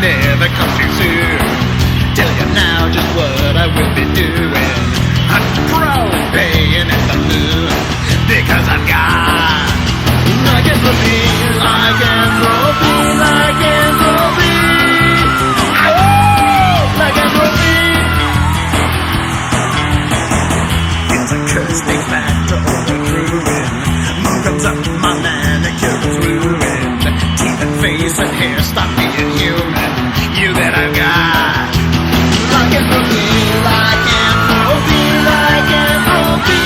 never comes too soon. Tell you now just what I will be doing. I'm probing at the moon because I've got lycanthropy, lycanthropy, lycanthropy. Lycanthropy. It's a curse dates back to Overture. Moon comes up, my manicure is ruined. Teeth and face and hair stop being human. You that I've got lycanthropy, lycanthropy, lycanthropy.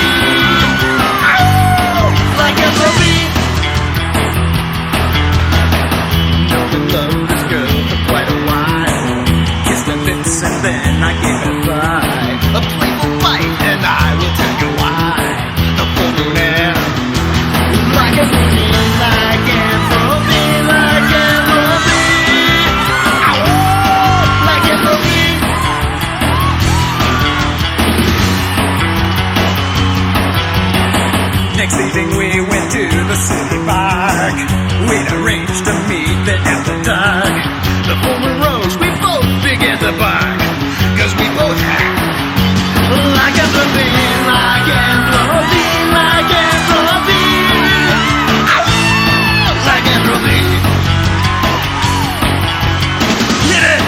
Lycanthropy. Known and loved this girl for quite a while. Kissed her lips and then I gave her pride. A playful bite and I will tell you why. The full moon air. Lycanthropy, lycanthropy, lycanthropy. Lycanthropy. Next evening we went to the city park. We'd arranged to meet there after dark. The full moon rose, we both began to bark. Cause we both had lycanthropy, lycanthropy, lycanthropy. Lycanthropy. Hit it!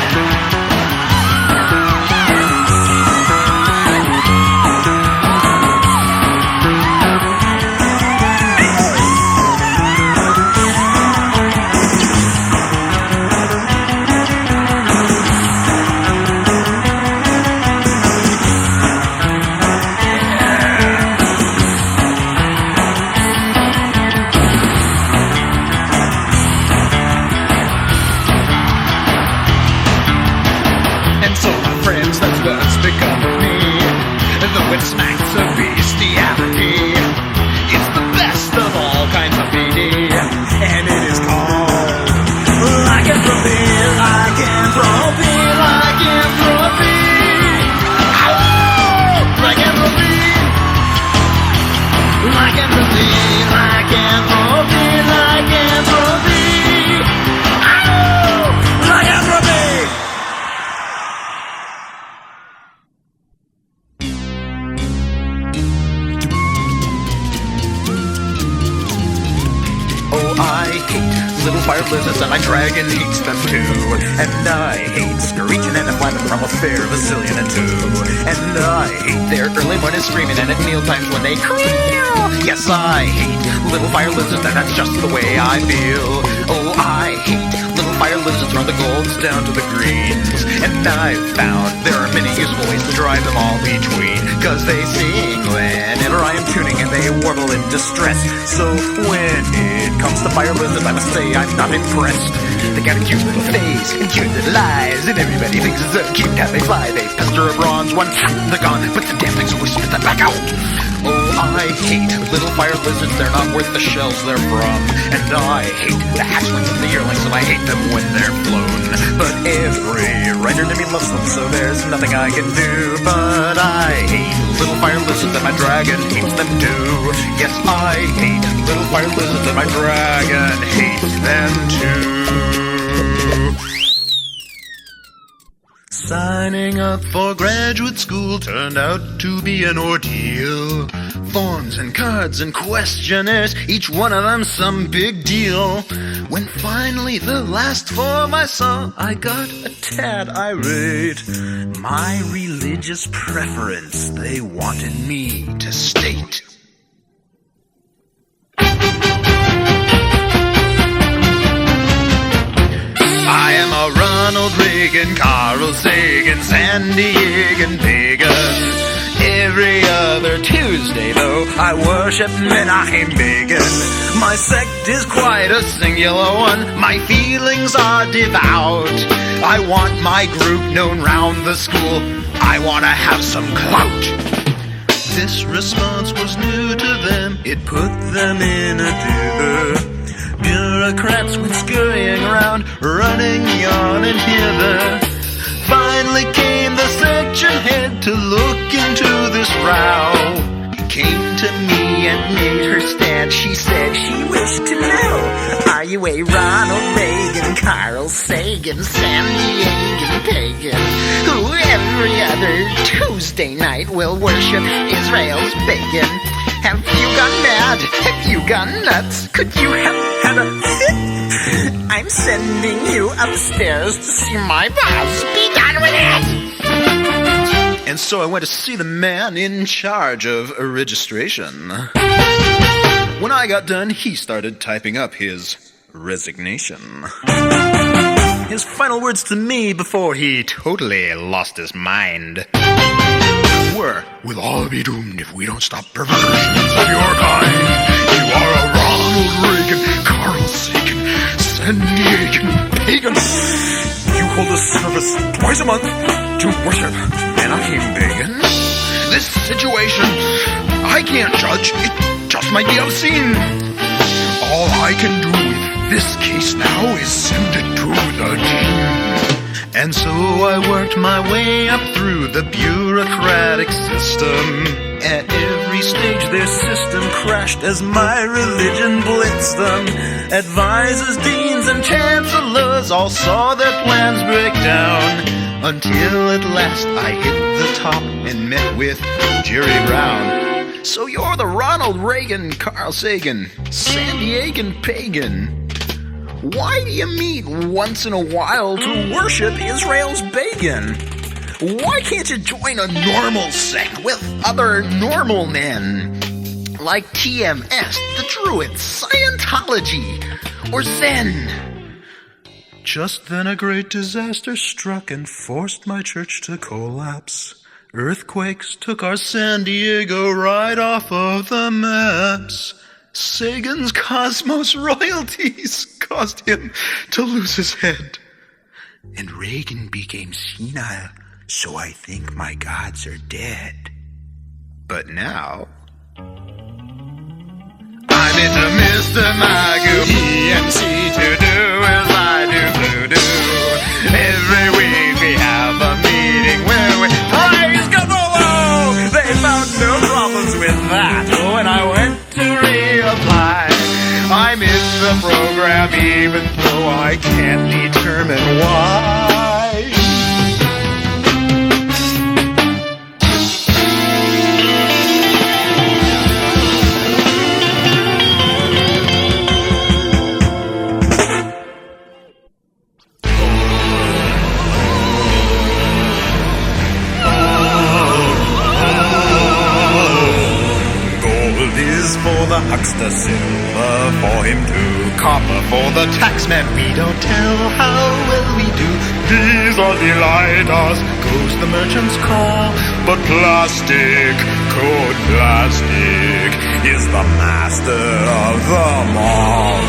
Become of me, though it smacks of bestiality. It's the best of all kinds of PD, and it is called lycanthropy, lycanthropy, lycanthropy. Lycanthropy, lycanthropy, lycanthropy, lycanthropy. Lycanthropy. I hate little fire lizards and my dragon hates them too. And I hate screeching and flapping from a fair bazillion and two. And I hate their early morning screaming and at meal times when they creel. Yes, I hate little fire lizards and that's just the way I feel. Oh, I hate little fire lizards from the golds down to the greens. And I've found there are many useful ways to drive them all between. Cause they sing whenever I am tuning and they warble in distress. So when it comes to fire lizards, I must say I'm not impressed. They got a cute little face and cute little eyes, and everybody thinks it's so cute how they fly. They pester a bronze, one tap, they're gone, but the damn things always spit them back out. Oh, I hate little fire lizards, they're not worth the shells they're from. And I hate the hatchlings and the yearlings, and I hate them when they're flown. But every writer to me loves them, so there's nothing I can do. But I hate little fire lizards, and my dragon hates them too. Yes, I hate little fire lizards, and my dragon hates them too. Signing up for graduate school turned out to be an ordeal. Forms and cards and questionnaires, each one of them some big deal. When finally the last form I saw, I got a tad irate. My religious preference they wanted me to state. I am a Ronald-Reagan-Carl-Sagan-San-Diegan Pagan. Every other Tuesday, though, I worship Menachem Begin. My sect is quite a singular one. My feelings are devout. I want my group known round the school. I want to have some clout. This response was new to them. It put them in a dither. Bureaucrats went scurrying around, running yon and hither. Finally came the section head to look into this row. Came to me and made her stand. She said she wished to know, are you a Ronald-Reagan-Carl-Sagan-San-Diegan? Ronald-Reagan-Carl-Sagan-San-Diegan Pagan, who every other Tuesday night will worship Israel's Bagpipe. Have you gone mad? Have you gone nuts? Could you have had a fit? I'm sending you upstairs to see my boss. Be done with it! And so I went to see the man in charge of registration. When I got done, he started typing up his resignation. His final words to me before he totally lost his mind were, "We'll all be doomed if we don't stop perversions of your kind. You are a Ronald-Reagan-Carl-Sagan-San-Diegan Pagan. You hold a service twice a month to worship, and I'm Pagan. This situation, I can't judge. It just might be obscene. All I can do with this case now is send it to the dean." And so I worked my way up through the bureaucratic system. At every stage their system crashed as my religion blitzed them. Advisors, deans, and chancellors all saw their plans break down, until at last I hit the top and met with Jerry Brown. "So you're the Ronald-Reagan-Carl-Sagan-San-Diegan Pagan. Why do you meet once in a while to worship Israel's Bagpipe? Why can't you join a normal sect with other normal men? Like TMS, the Druids, Scientology, or Zen?" Just then a great disaster struck and forced my church to collapse. Earthquakes took our San Diego right off of the maps. Sagan's cosmos royalties caused him to lose his head. And Reagan became senile, so I think my gods are dead. But now I'm into Mr. Magoo, EMC to do as I do. Every week we have a meeting where we praise Godzilla. They found no problems with that when I went to reapply. I'm in the program even though I can't determine why. For the huckster, silver for him too, copper for the taxman. We don't tell how well we do. These all delight us, goes the merchant's call. But plastic, code plastic, is the master of them all.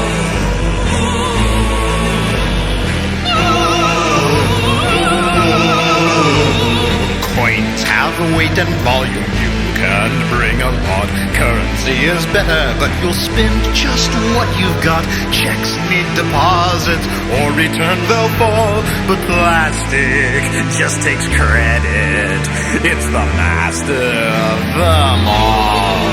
Coins have weight and volume. Can bring a lot. Currency is better, but you'll spend just what you've got. Checks need deposits, or return they'll fall. But plastic just takes credit. It's the master of them all.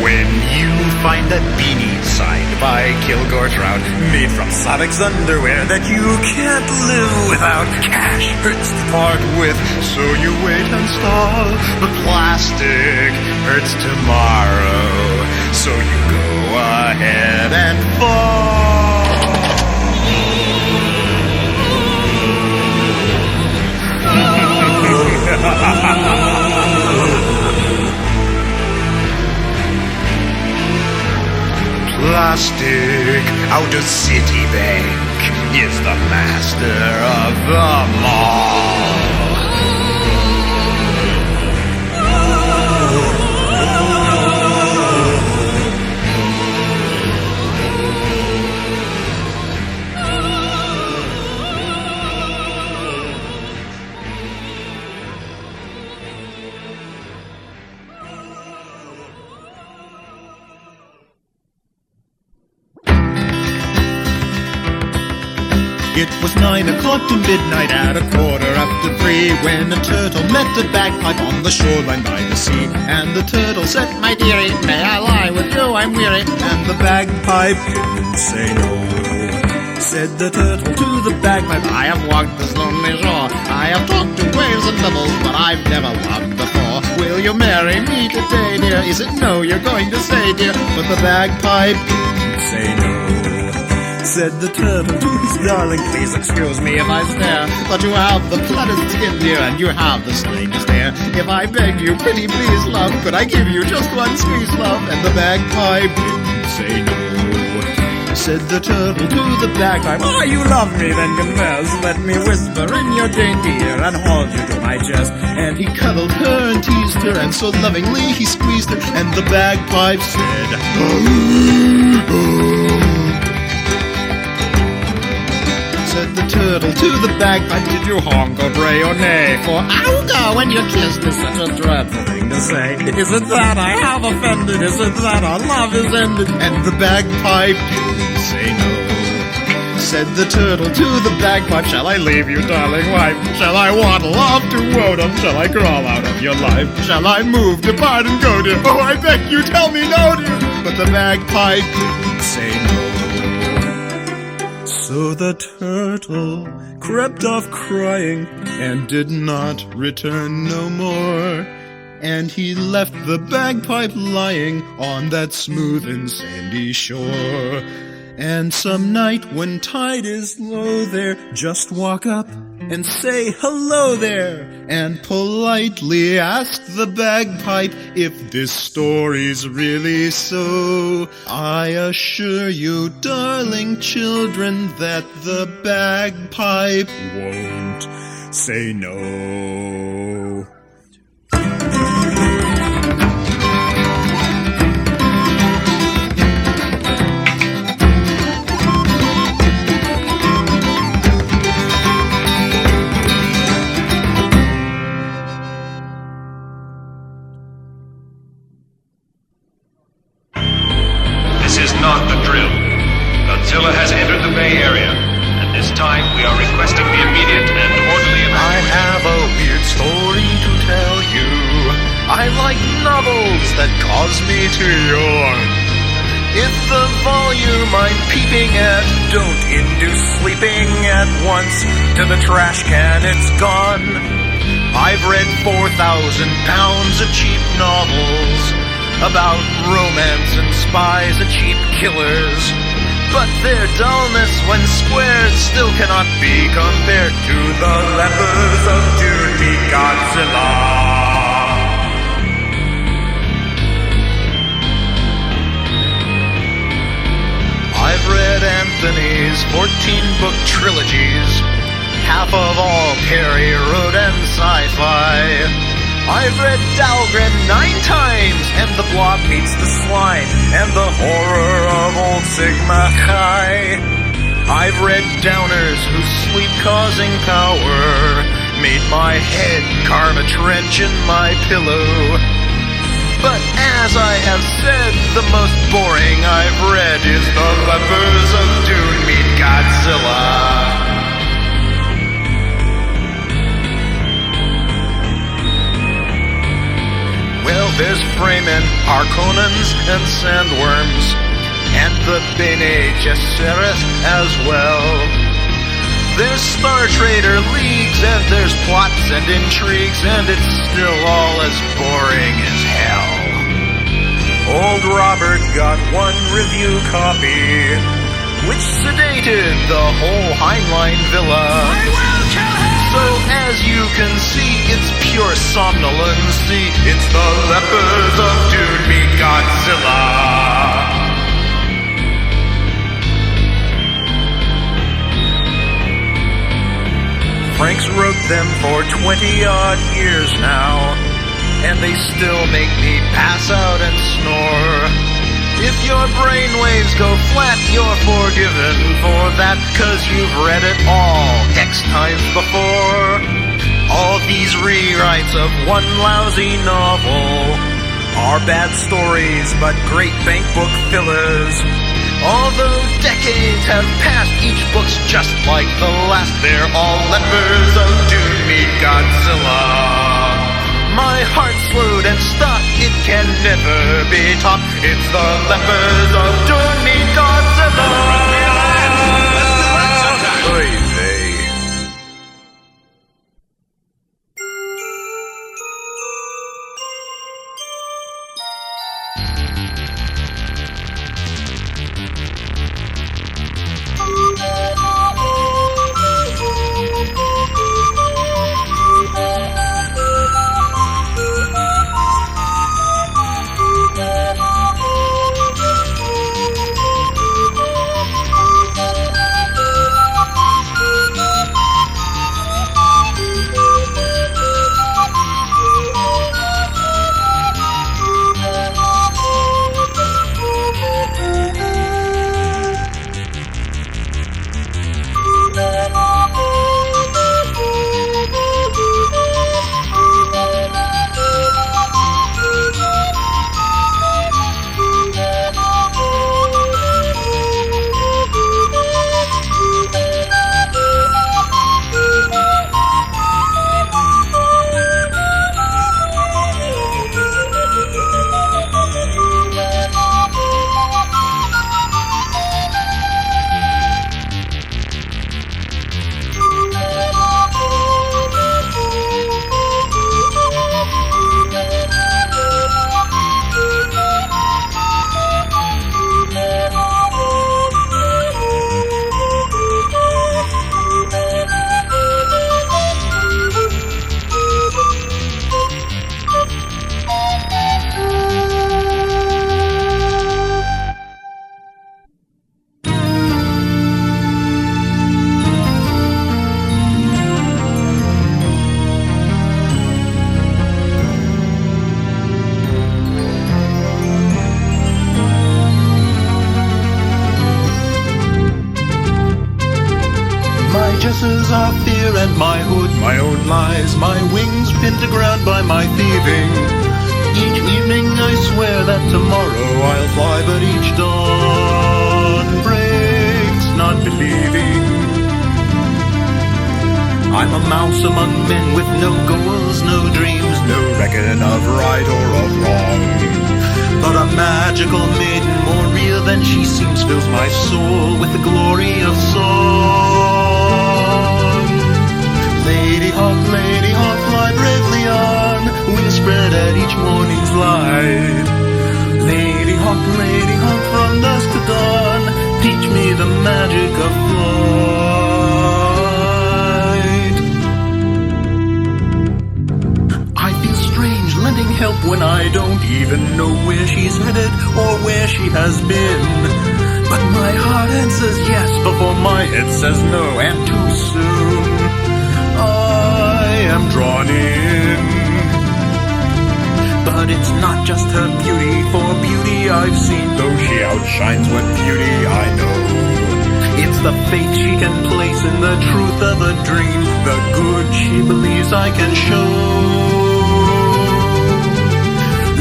When you find a beanie signed by Kilgore Trout, made from Sonic's underwear that you can't live without, cash hurts to part with, so you wait and stall. But plastic hurts tomorrow, so you go ahead and fall. Plastic out of Citibank is the master of them all. It was 9 o'clock to midnight at 3:15 when a turtle met a bagpipe on the shoreline by the sea. And the turtle said, "My dearie, may I lie with you? I'm weary." And the bagpipe didn't say no. Said the turtle to the bagpipe, "I have walked this lonely shore. I have talked to waves and bubbles, but I've never loved before. Will you marry me today, dear? Is it no you're going to say, dear?" But the bagpipe didn't say no. Said the turtle to his darling, "Please excuse me if I stare, but you have the plattest skin, dear, and you have the strangest hair. If I begged you, pretty please, love, could I give you just one squeeze, love?" And the bagpipe didn't say no. Said the turtle to the bagpipe, "Oh, you love me, then confess. Let me whisper in your dainty ear and hold you to my chest." And he cuddled her and teased her, and so lovingly he squeezed her. And the bagpipe said, Said the turtle to the bagpipe, "Did you honk or bray or neigh? For auga when you kissed is such a dreadful thing to say. Is it that I have offended? Is it that our love is ended?" And the bagpipe didn't say no. Said the turtle to the bagpipe, "Shall I leave you, darling wife? Shall I waddle off to Woden? Shall I crawl out of your life? Shall I move, depart, and go, dear? Oh, I beg you, tell me no, dear." But the bagpipe didn't say no. So the turtle crept off crying and did not return no more. And he left the bagpipe lying on that smooth and sandy shore. And some night when tide is low there, just walk up and say hello there, and politely ask the bagpipe if this story's really so. I assure you, darling children, that the bagpipe won't say no. Not the drill. Godzilla has entered the Bay Area, and this time we are requesting the immediate and orderly I evacuation. have a weird story to tell you. I like novels that cause me to yawn. If the volume I'm peeping at don't induce sleeping at once, to the trash can it's gone. I've read 4,000 pounds of cheap novels about romance and spies and cheap killers, but their dullness when squared still cannot be compared to the Lepers of Dune meet Godzilla. I've read Anthony's 14-book trilogies, half of all Perry wrote and sci-fi. I've read Dahlgren 9 times, and the blob meets the slime, and the horror of old Sigma Chi. I've read downers whose sleep-causing power made my head carve a trench in my pillow. But as I have said, the most boring I've read is the Lepers of Dune meet Godzilla. Well, there's Fremen, Harkonnens, and Sandworms, and the Bene Gesserit as well. There's Star Trader leagues, and there's plots and intrigues, and it's still all as boring as hell. Old Robert got one review copy, which sedated the whole Heinlein villa. I will kill him! So as you can see, it's pure somnolency. It's the Lepers of Dune meet Godzilla. Franks wrote them for 20-odd years now, and they still make me pass out and snore. If your brainwaves go flat, you're forgiven for that, 'cause you've read it all X times before. All these rewrites of one lousy novel are bad stories but great bank book fillers. Although decades have passed, each book's just like the last. They're all lepers of Dune meet Godzilla. My heart slowed and stopped, it can never be topped. It's the lepers of Dune meet Godzilla. Oy vey. Jesses are fear and my hood, my own lies, my wings pinned to ground by my thieving. Each evening I swear that tomorrow I'll fly, but each dawn breaks not believing. I'm a mouse among men with no goals, no dreams, no record of right or of wrong. But a magical maiden, more real than she seems, fills my soul with the glory of song. Ladyhawke, fly bravely on, wings spread at each morning's light. Ladyhawke, from dusk to dawn, teach me the magic of flight. I feel strange lending help when I don't even know where she's headed or where she has been. But my heart answers yes before my head says no, and too soon I am drawn in. But it's not just her beauty, for beauty I've seen, though she outshines what beauty I know. It's the faith she can place in the truth of a dream, the good she believes I can show.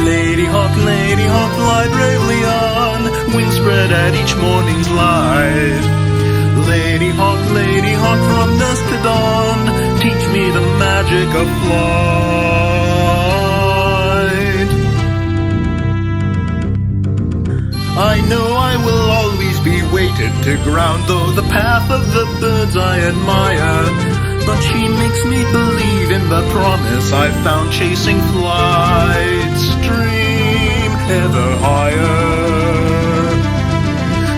Ladyhawke, fly bravely on, wings spread at each morning's light. Ladyhawke, from dusk to dawn, teach me the magic of flight. I know I will always be weighted to ground, though the path of the birds I admire. But she makes me believe in the promise I've found, chasing flight, stream ever higher.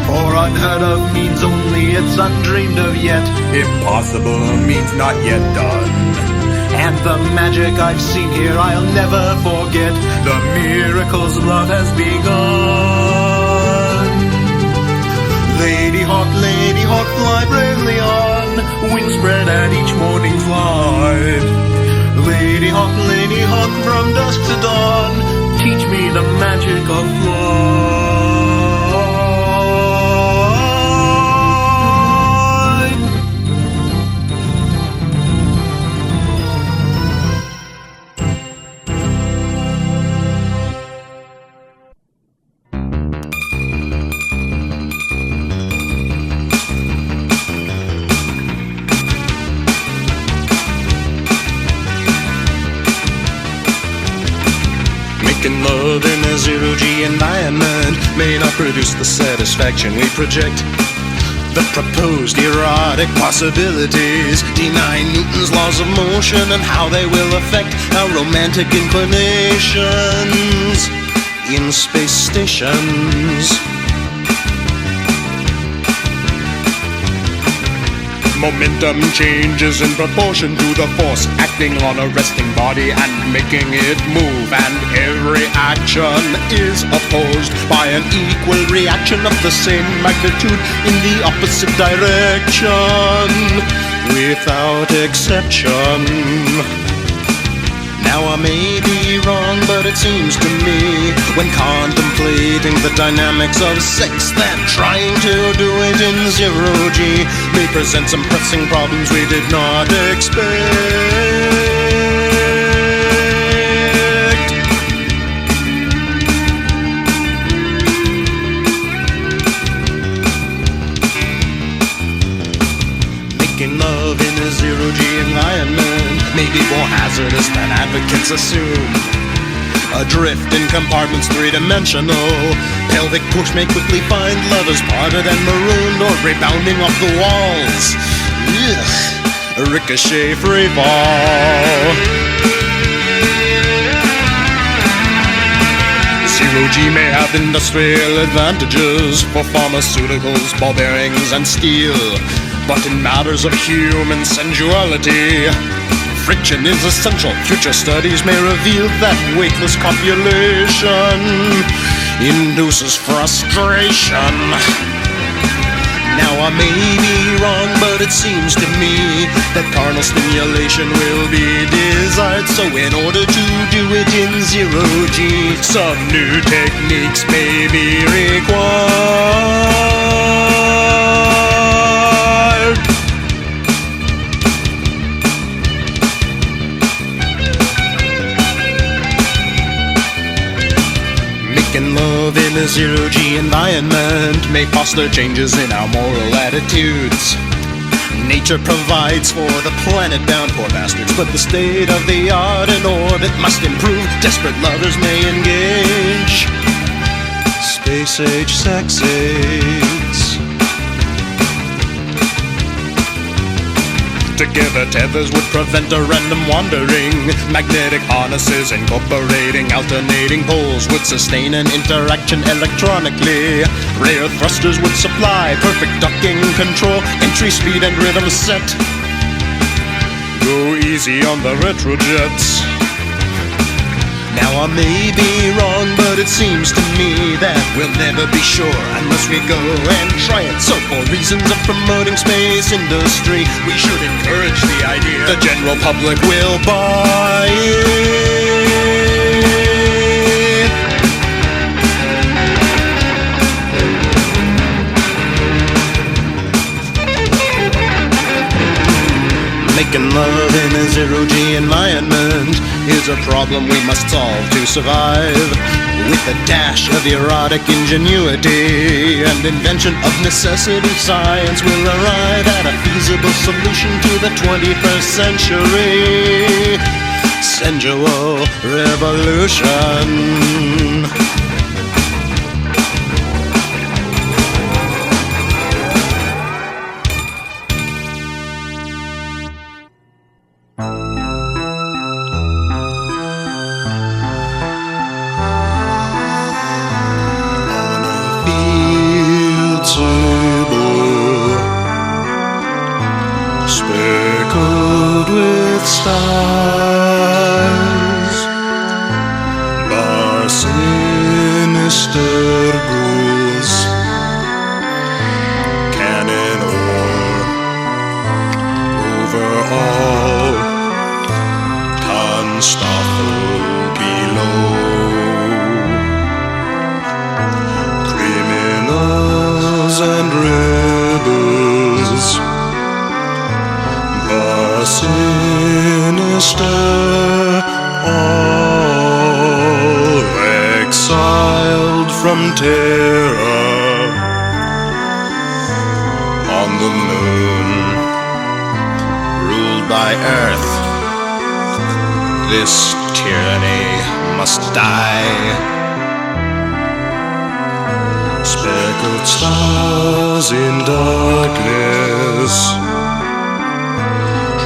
For unheard of means only it's undreamed of yet. Impossible means not yet done. And the magic I've seen here I'll never forget. The miracles love has begun. Ladyhawke, fly bravely on, wings spread at each morning's light. Ladyhawke, from dusk to dawn, teach me the magic of flight. zero-G environment may not produce the satisfaction we project. The proposed erotic possibilities deny Newton's laws of motion and how they will affect our romantic inclinations in space stations. Momentum changes in proportion to the force acting on a resting body and making it move, and every action is opposed by an equal reaction of the same magnitude in the opposite direction, without exception. Now I may be wrong, but it seems to me, when contemplating the dynamics of sex, that trying to do it in zero-G may present some pressing problems we did not expect. Making love in a zero-G environment may be more hazardous than advocates assume. Adrift in compartments three-dimensional, pelvic push may quickly find lovers parted and marooned or rebounding off the walls. Ugh. A ricochet free fall. Zero-G may have industrial advantages for pharmaceuticals, ball bearings, and steel. But in matters of human sensuality, friction is essential. Future studies may reveal that weightless copulation induces frustration. Now I may be wrong, but it seems to me that carnal stimulation will be desired. So in order to do it in zero-G, some new techniques may be required. Making love in a zero-G environment may foster changes in our moral attitudes. Nature provides for the planet-bound poor bastards, but the state of the art in orbit must improve. Desperate lovers may engage space-age sex aids. Together tethers would prevent a random wandering. Magnetic harnesses incorporating alternating poles would sustain an interaction electronically. Rare thrusters would supply perfect ducking control, entry speed and rhythm set. Go easy on the retrojets. Now I may be wrong, but it seems to me that we'll never be sure unless we go and try it. So for reasons of promoting space industry, we should encourage the idea. The general public will buy it. Making love in a zero-G environment is a problem we must solve to survive. With a dash of erotic ingenuity and invention of necessity, science will arrive at a feasible solution to the 21st century. Sensual revolution. Speckled with stars, bar sinister rules, cannon over all, Tanstoffel below, criminals and rebels, sinister, all exiled from terror on the moon, ruled by Earth. This tyranny must die. speckled stars in darkness,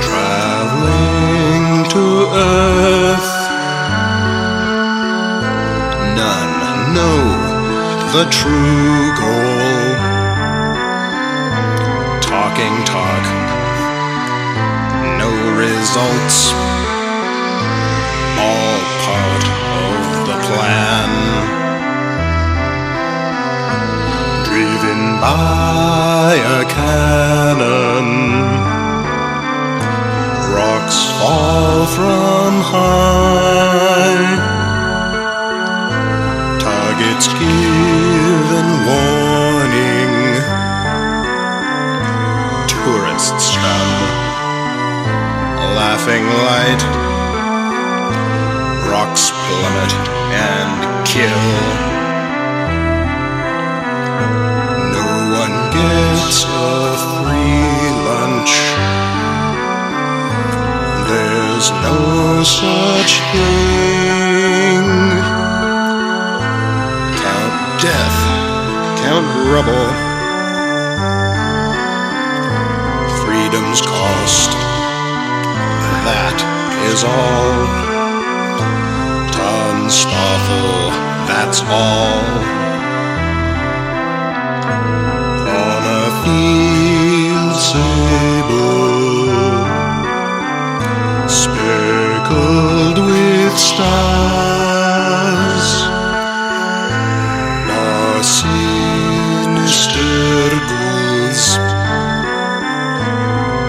traveling to Earth. None know the true goal. Talking talk, no results. All part of the plan. Driven by a cannon, rocks fall from high. Targets given warning. Tourists come, laughing light. Rocks plummet and kill. No one gets a free lunch. There's no such thing. Count death, count rubble. Freedom's cost, that is all. Stoffel, that's all. On a field sable, speckled with stars, are sinister ghouls,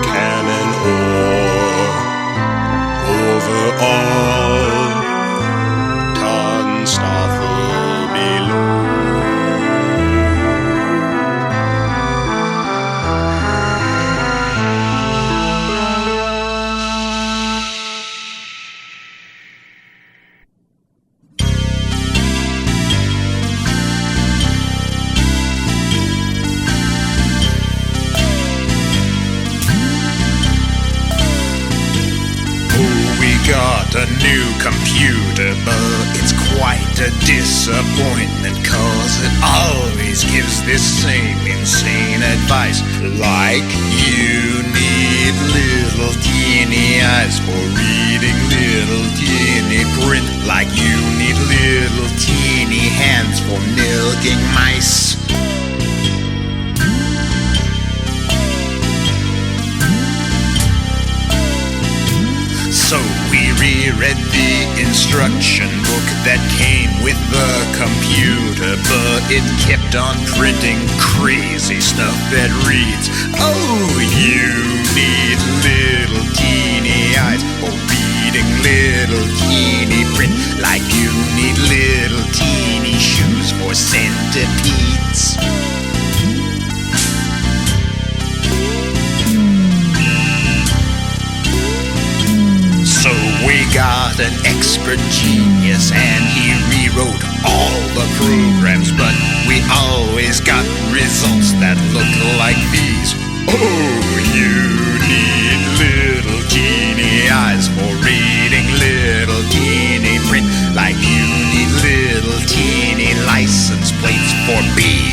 cannon or overall. A new computer, but it's quite a disappointment, 'cause it always gives this same insane advice, like you need little teeny eyes for reading little teeny print, like you need little teeny hands for milking mice. So we reread the instruction book that came with the computer, but it kept on printing crazy stuff that reads, oh, you need little teeny eyes for reading little teeny print, like you need little teeny shoes for centipedes. So we got an expert genius and he rewrote all the programs, but we always got results that look like these. Oh, you need little teeny eyes for reading little teeny print, like you need little teeny license plates for bees.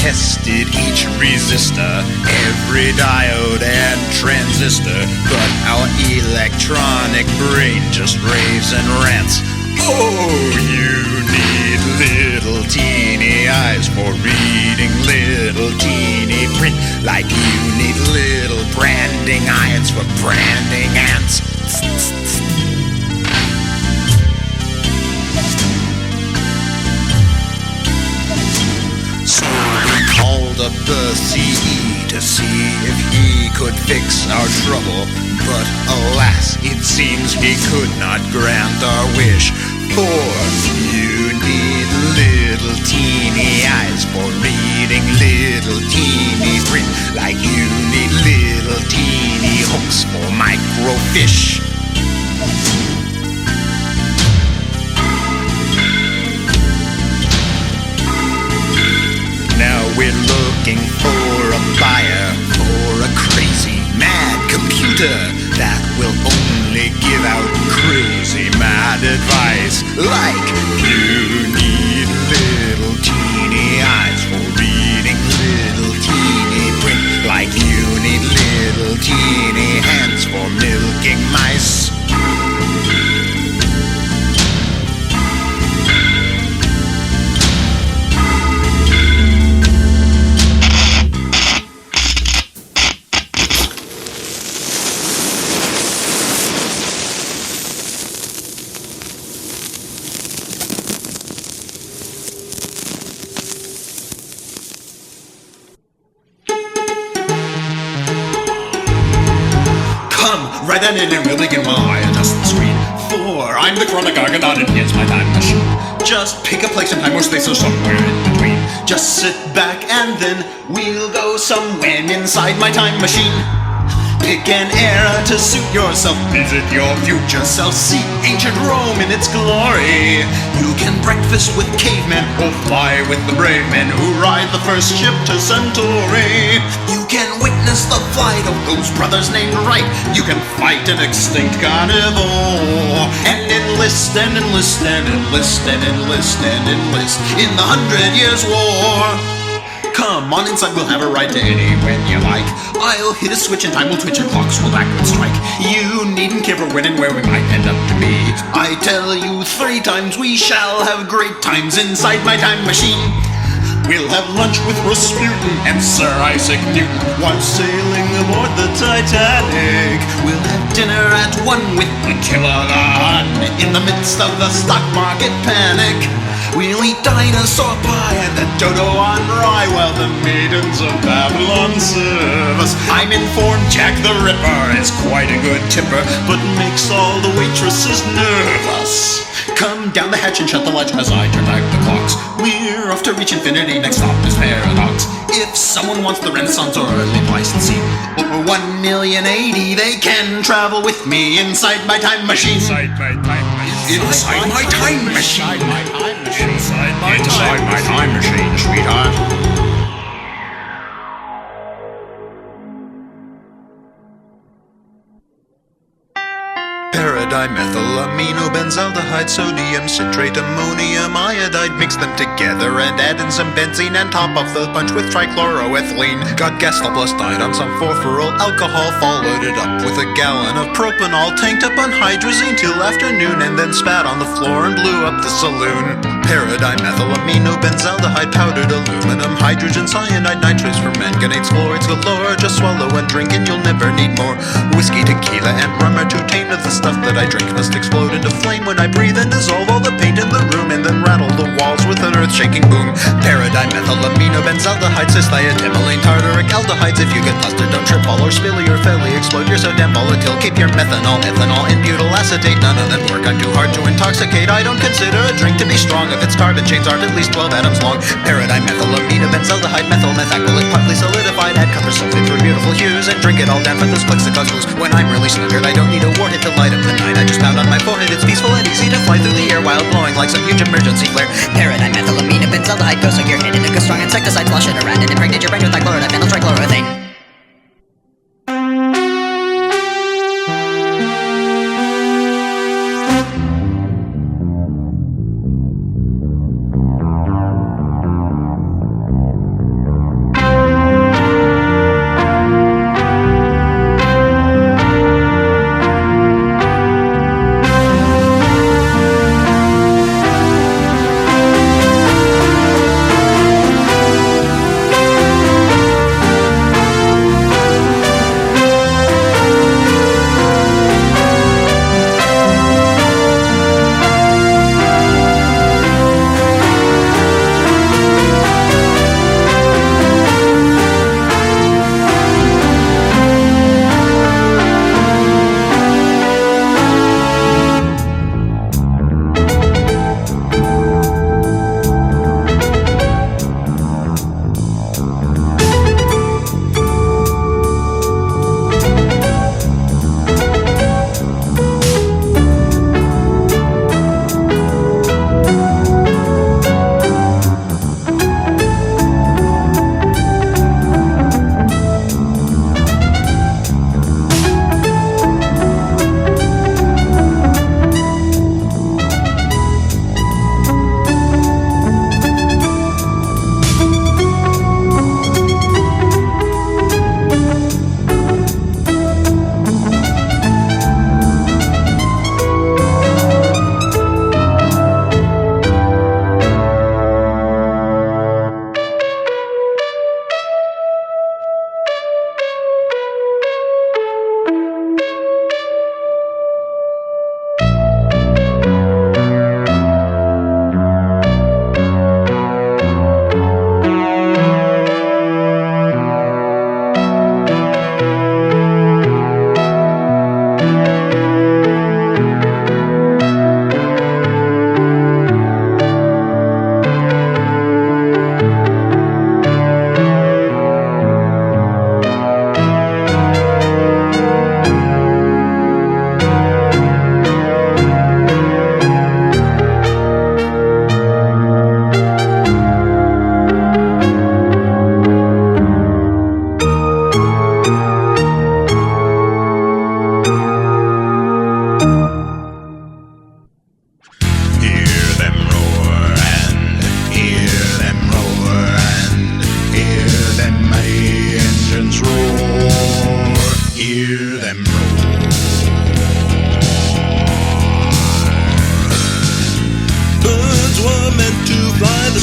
Tested each resistor, every diode and transistor, but our electronic brain just raves and rants. Oh, you need little teeny eyes for reading little teeny print, like you need little branding irons for branding ants. Called up the CE to see if he could fix our trouble, but alas, it seems he could not grant our wish. For you need little teeny eyes for reading little teeny print, like you need little teeny hooks for microfish. Now we're looking for a buyer for a crazy, mad computer that will only bad advice. Like, you need little teeny eyes for reading little teeny print. Like you need little teeny hands for milking mice. Right then and really begin while I adjust the screen. For I'm the chronic Argonaut and here's my time machine. Just pick a place in time or space or somewhere in between. Just sit back and then we'll go somewhere inside my time machine. Pick an era to suit yourself. Visit your future self. See ancient Rome in its glory. You can breakfast with cavemen or fly with the brave men who ride the first ship to Centauri. You can witness the flight of those brothers named Wright. You can fight an extinct carnivore. And enlist and enlist and enlist and enlist and enlist in the 100 Years' War. Come on inside, we'll have a ride to anywhere you like. I'll hit a switch and time will twitch and clocks will backward strike. You needn't care for when and where we might end up to be. I tell you 3 times we shall have great times inside my time machine. We'll have lunch with Rasputin and Sir Isaac Newton while sailing aboard the Titanic. We'll have dinner at 1 with Attila the Hun in the midst of the stock market panic. We'll eat dinosaur pie and a dodo on rye while the maidens of Babylon serve us. I'm informed Jack the Ripper is quite a good tipper, but makes all the waitresses nervous. Come down the hatch and shut the lights as I turn back the clocks. We're off to reach infinity, next stop is Paradox. If someone wants the Renaissance or early Pleistocene or 1,000,080, they can travel with me inside my time machine. Inside my time machine. Inside my time machine. Inside my time machine, sweetheart. Dimethylaminobenzyaldehyde, sodium citrate, ammonium iodide. Mix them together and add in some benzene and top off the punch with trichloroethylene. Got gasoline plus died on some furfuryl alcohol. Followed it up with a gallon of propanol. Tanked up on hydrazine till afternoon and then spat on the floor and blew up the saloon. Paradigmethylaminobenzyaldehyde, powdered aluminum, hydrogen cyanide, nitrates, permanganates, fluorides galore. Just swallow and drink and you'll never need more. Whiskey, tequila, and rum are too tame to the stuff that I drink must explode into flame when I breathe and dissolve all the paint in the room and then rattle the walls with an earth-shaking boom. Paradigmethylaminobenzyaldehyde, cystiatimylane, tartaric aldehydes. If you get busted, don't trip, fall, or spill your fairly explode. You're so damn volatile. Keep your methanol, ethanol, and butyl acetate. None of them work. I'm too hard to intoxicate. I don't consider a drink to be strong if its carbon chains aren't at least 12 atoms long. Paradigmethylaminobenzyaldehyde, methyl methacrylate, partly solidified. Add copper sulfate for beautiful hues and drink it all down for those clicks that cause blues. When I'm really snookered, I don't need a warhead to light up the night. I just pound on my forehead. It's peaceful and easy to fly through the air while blowing like some huge emergency flare. Paradigmethylaminobenzyaldehyde, go soak your head in a good strong insecticide, flush it around and impregnate your brain with dichloroethane, trichloroethane.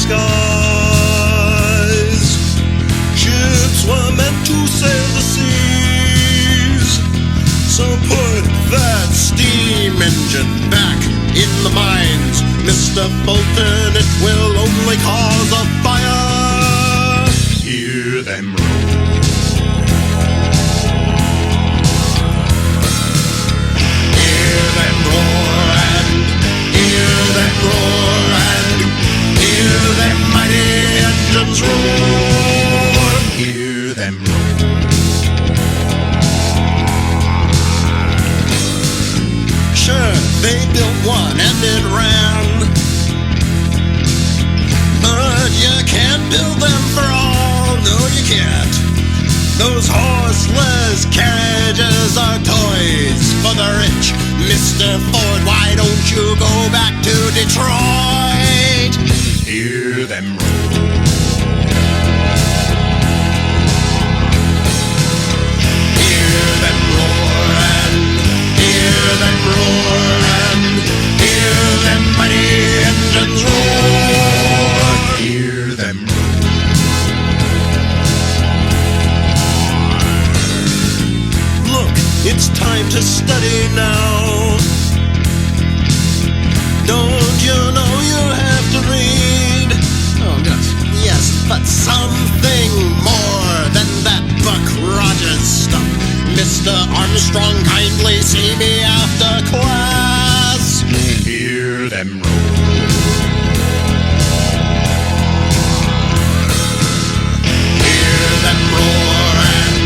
skies. Ships were meant to sail the seas. So put that steam engine back in the mines, Mr. Fulton, it will only cause a fire. Hear them roar. Hear them roar and hear them roar and hear them mighty engines roar. Hear them roar. Sure, they built one and it ran, but you can't build them for all, no you can't. Those horseless carriages are toys for the rich. Mr. Ford, why don't you go back to Detroit? Hear them roar. Hear them roar and hear them roar and hear them mighty engines roar. Hear them roar. Look, it's time to study now. Don't you know you have to read? Oh, yes. Yes, but something more than that Buck Rogers stuff. Mr. Armstrong, kindly see me after class. Hear them roar. Hear them roar and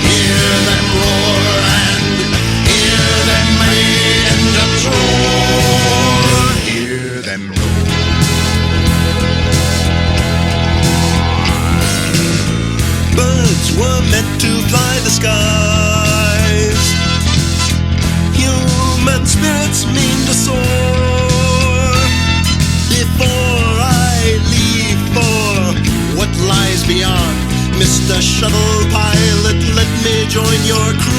hear them roar and hear them mighty engines roar. Hear them roar. Birds were meant to fly the skies. Human spirits mean to soar. Before I leave for what lies beyond, Mr. Shuttle Pilot, let me join your crew.